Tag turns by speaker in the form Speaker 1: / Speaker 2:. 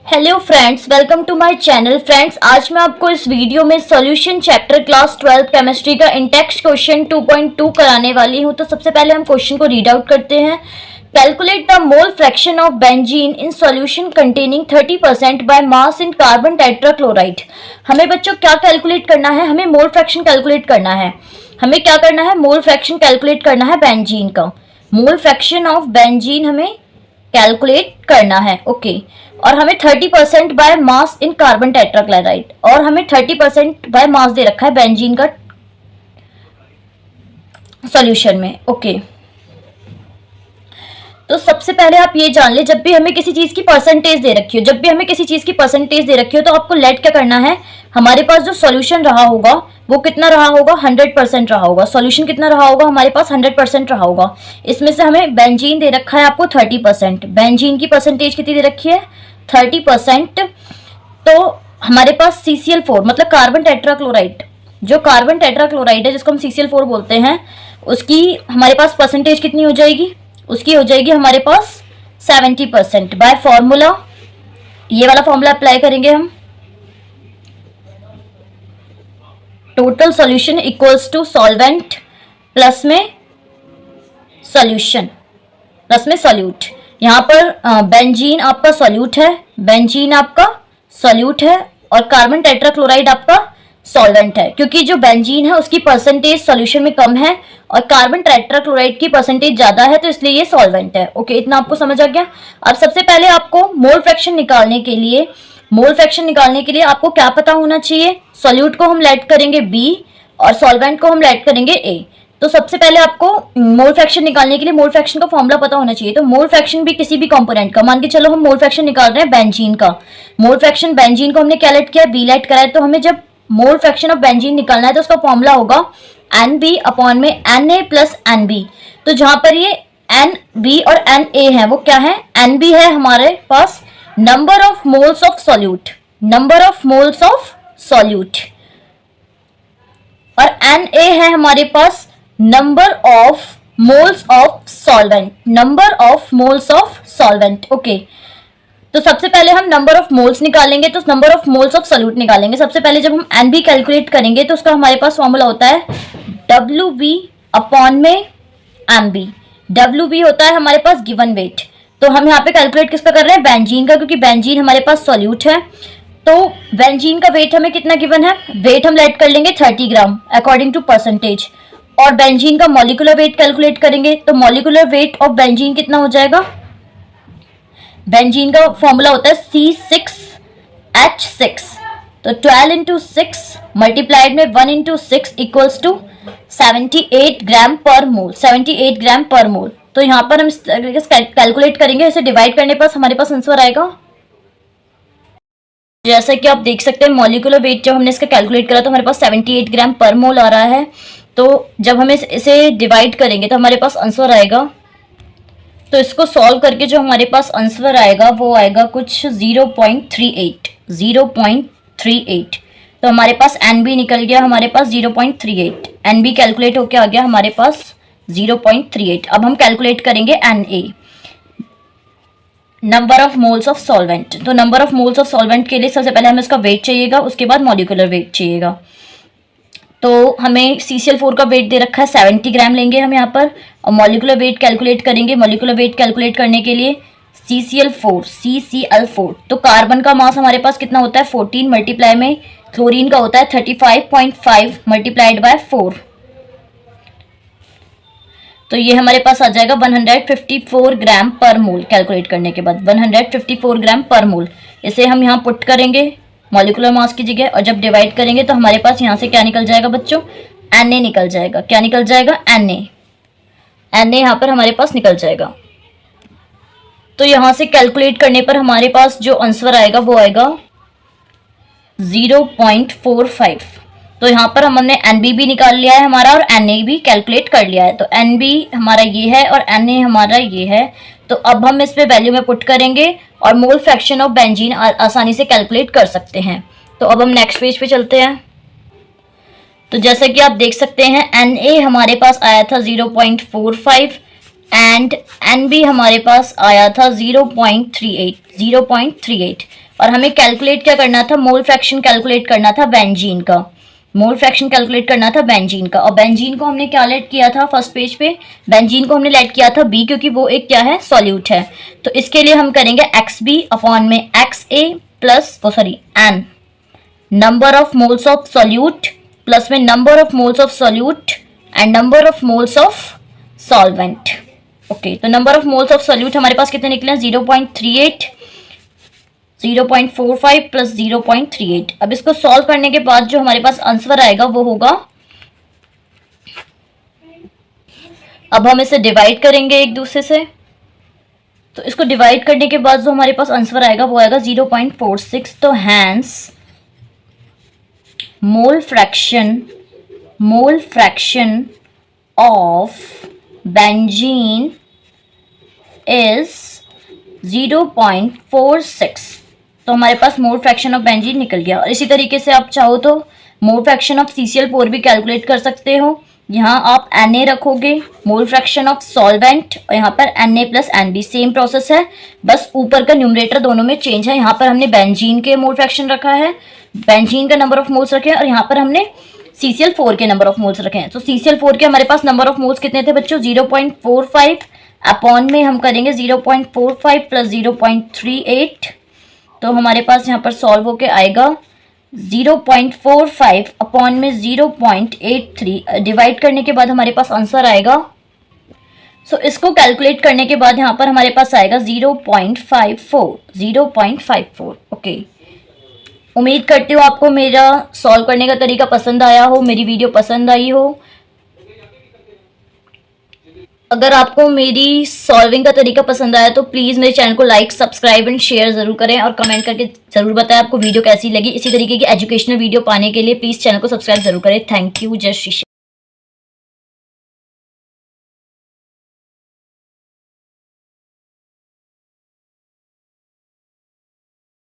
Speaker 1: Hello friends, welcome to my channel. Friends, आज मैं आपको इस वीडियो में सॉल्यूशन चैप्टर क्लास 12 केमिस्ट्री का इंटेक्स्ट क्वेश्चन 2.2 कराने वाली हूं। तो सबसे पहले हम क्वेश्चन को रीड आउट करते हैं। Calculate the mole fraction of benzene in solution containing 30% by mass in carbon tetrachloride. हमें बच्चों क्या कैलकुलेट करना है? हमें मोल फ्रैक्शन कैलकुलेट करना है। हमें क्या करना है? मोल फ्रैक्शन कैलकुलेट करना है बेंजीन का। मोल फ्रैक्शन ऑफ बेंजीन हमें कैलकुलेट करना है। ओके और हमें 30% by mass in carbon tetrachloride और हमें 30% बाय मास दे रखा है बेंजीन का सॉल्यूशन में। ओके तो सबसे पहले आप ये जान ले, जब भी हमें किसी चीज की परसेंटेज दे रखी हो, तो आपको लेट क्या करना है? हमारे पास जो सॉल्यूशन रहा होगा वो कितना रहा होगा? 100% रहा होगा। सॉल्यूशन कितना रहा होगा? हमारे पास 100% रहा होगा। इसमें से हमें बेंजीन दे रखा है आपको 30%। बेंजीन की परसेंटेज कितनी दे रखी है? 30%। तो हमारे पास CCl4 मतलब कार्बन टेट्राक्लोराइड, जो कार्बन टेट्राक्लोराइड है जिसको हम CCl4 बोलते हैं, उसकी हमारे पास परसेंटेज कितनी हो जाएगी? उसकी हो जाएगी हमारे पास 70%। बाय फॉर्मूला, ये वाला फॉर्मूला अप्लाई करेंगे हम। Total solution equals to solvent plus में सॉल्यूशन प्लस में सॉल्यूट। यहाँ पर बेंजीन आपका सॉल्यूट है, बेंजीन आपका सॉल्यूट है और कार्बन टेट्राक्लोराइड आपका सॉल्वेंट है। क्योंकि जो बेंजीन है उसकी परसेंटेज सॉल्यूशन में कम है और कार्बन टेट्राक्लोराइड की परसेंटेज ज्यादा है, तो इसलिए ये सॉल्वेंट है। ओके, इतना आपको समझ आ गया। अब सबसे पहले आपको मोल फ्रैक्शन निकालने के लिए आपको क्या पता होना चाहिए? सॉल्यूट को हम लेट करेंगे B और सॉल्वेंट को हम लेट करेंगे A। तो सबसे पहले आपको मोल फ्रैक्शन निकालने के लिए मोल फ्रैक्शन का फॉर्मूला पता होना चाहिए। तो मोल फ्रैक्शन भी किसी भी कंपोनेंट का, मान के चलो हम मोल फ्रैक्शन निकाल रहे हैं बेंजीन का। मोल फ्रैक्शन बेंजीन को हमने क्या लेट किया? B लेट करा है। तो हमें जब मोल फ्रैक्शन ऑफ बेंजीन निकालना है तो उसका फॉर्मूला होगा NB अपॉन में Na प्लस NB। तो जहां पर ये NB और Na है वो क्या है? NB है हमारे पास number of moles of solute, और Na है हमारे पास number of moles of solvent. Okay, तो सबसे पहले हम नंबर ऑफ मोल्स निकालेंगे, तो number of moles of solute निकालेंगे। सबसे पहले जब हम NB कैलकुलेट करेंगे तो उसका हमारे पास फॉर्मूला होता है WB अपॉन में MB। WB होता है हमारे पास गिवन वेट। तो हम यहाँ पे कैलकुलेट किसका कर रहे हैं? बेंजीन का, क्योंकि बेंजीन हमारे पास सॉल्यूट है। तो बेंजीन का वेट हमें कितना गिवन है? वेट हम लेट कर लेंगे 30 ग्राम अकॉर्डिंग टू परसेंटेज। और बेंजीन का मॉलिक्यूलर वेट कैलकुलेट करेंगे तो मॉलिक्यूलर वेट ऑफ बेंजीन कितना हो जाएगा? बेंजीन का फॉर्मूला होता है C6H6। तो 12 इंटू 6 मल्टीप्लाइड में 1 इंटू 6 इक्वल्स टू 78 ग्राम पर मोल। तो यहाँ पर हम कैलकुलेट करेंगे, इसे डिवाइड करने पर हमारे पास आंसर आएगा। जैसा कि आप देख सकते हैं मॉलिक्यूलर वेट जब हमने इसका कैलकुलेट करा तो हमारे पास 78 ग्राम पर मोल आ रहा है। तो जब हम इसे डिवाइड करेंगे तो हमारे पास आंसर आएगा। तो इसको सॉल्व करके जो हमारे पास आंसर आएगा वो आएगा कुछ 0.38। तो हमारे पास NB निकल गया, हमारे पास 0.38। NB कैलकुलेट होके आ गया हमारे पास 0.38। अब हम कैलकुलेट करेंगे Na, number of moles of solvent. तो number of moles of solvent के लिए सबसे पहले हमें इसका वेट चाहिएगा, उसके बाद मॉलिक्यूलर वेट चाहिएगा। तो हमें CCl4 का वेट दे रखा है 70 ग्राम लेंगे हम यहाँ पर, और मॉलिक्यूलर वेट कैलकुलेट करेंगे। मॉलिक्यूलर वेट कैलकुलेट करने के लिए CCl4, तो कार्बन का मास हमारे पास कितना होता है? 14 मल्टीप्लाई में क्लोरीन का होता है 35.5 मल्टीप्लाइड बाय 4। तो ये हमारे पास आ जाएगा 154 ग्राम पर मोल। कैलकुलेट करने के बाद 154 ग्राम पर मोल, इसे हम यहाँ पुट करेंगे मॉलिक्यूलर मास की जगह, और जब डिवाइड करेंगे तो हमारे पास यहाँ से क्या निकल जाएगा बच्चों? Na निकल जाएगा। क्या निकल जाएगा? Na यहाँ पर हमारे पास निकल जाएगा। तो यहाँ से कैलकुलेट करने पर हमारे पास जो आंसर आएगा वो आएगा 0.45। तो यहाँ पर हमने NB भी निकाल लिया है हमारा और Na भी कैलकुलेट कर लिया है। तो NB हमारा ये है और Na हमारा ये है। तो अब हम इस पे वैल्यू में पुट करेंगे और मोल फ्रैक्शन ऑफ बेंजीन आसानी से कैलकुलेट कर सकते हैं। तो अब हम नेक्स्ट पेज पे चलते हैं। तो जैसा कि आप देख सकते हैं Na हमारे पास आया था 0.45 एंड NB हमारे पास आया था 0.38। और हमें कैलकुलेट क्या करना था, मोल फ्रैक्शन कैलकुलेट करना था बेंजीन का, मोल फ्रैक्शन कैलकुलेट करना था बेंजीन का। और बेंजीन को हमने क्या लेट किया था फर्स्ट पेज पे, बेंजीन को हमने लेट किया था बी, क्योंकि वो एक क्या है, सॉल्यूट है। तो इसके लिए हम करेंगे एक्स बी अपॉन में X A plus N number of moles of solute plus में number of moles of solute and number of moles of solvent. Okay, तो number of moles of solute हमारे पास कितने निकले, 0.38, 0.45 प्लस 0.38। अब इसको solve करने के बाद जो हमारे पास आंसर आएगा वो होगा, अब हम इसे डिवाइड करेंगे एक दूसरे से, तो इसको डिवाइड करने के बाद जो हमारे पास आंसर आएगा वो आएगा 0.46। तो hence mole fraction of benzene is 0.46। तो हमारे पास मोल फ्रैक्शन ऑफ बेंजीन निकल गया। और इसी तरीके से आप चाहो तो मोल फ्रैक्शन ऑफ CCl4 भी कैलकुलेट कर सकते हो। यहाँ आप Na रखोगे, मोल फ्रैक्शन ऑफ सॉल्वेंट, और यहाँ पर Na plus NB, same process है, बस ऊपर का न्यूमरेटर दोनों में चेंज है। यहाँ पर हमने बेंजीन के मोल फ्रैक्शन रखा है, बेंजीन का नंबर ऑफ मोल्स रखे हैं, और यहाँ पर हमने CCl4 के नंबर ऑफ मोल्स रखे हैं। तो CCl4 के हमारे पास नंबर ऑफ मोल्स कितने थे बच्चों, 0.45 अपॉन में हम करेंगे 0.45 प्लस 0.38। तो हमारे पास यहाँ पर सॉल्व होके आएगा 0.45 अपॉन में 0.83, डिवाइड करने के बाद हमारे पास आंसर आएगा। सो इसको कैलकुलेट करने के बाद यहाँ पर हमारे पास आएगा 0.54। ओके, उम्मीद करती हूँ आपको मेरा सॉल्व करने का तरीका पसंद आया हो, मेरी वीडियो पसंद आई हो। अगर आपको मेरी सॉल्विंग का तरीका पसंद आया तो प्लीज़ मेरे चैनल को लाइक, सब्सक्राइब एंड शेयर ज़रूर करें, और कमेंट करके ज़रूर बताएं आपको वीडियो कैसी लगी। इसी तरीके की एजुकेशनल वीडियो पाने के लिए प्लीज़ चैनल को सब्सक्राइब ज़रूर करें। थैंक यू, जय श्री।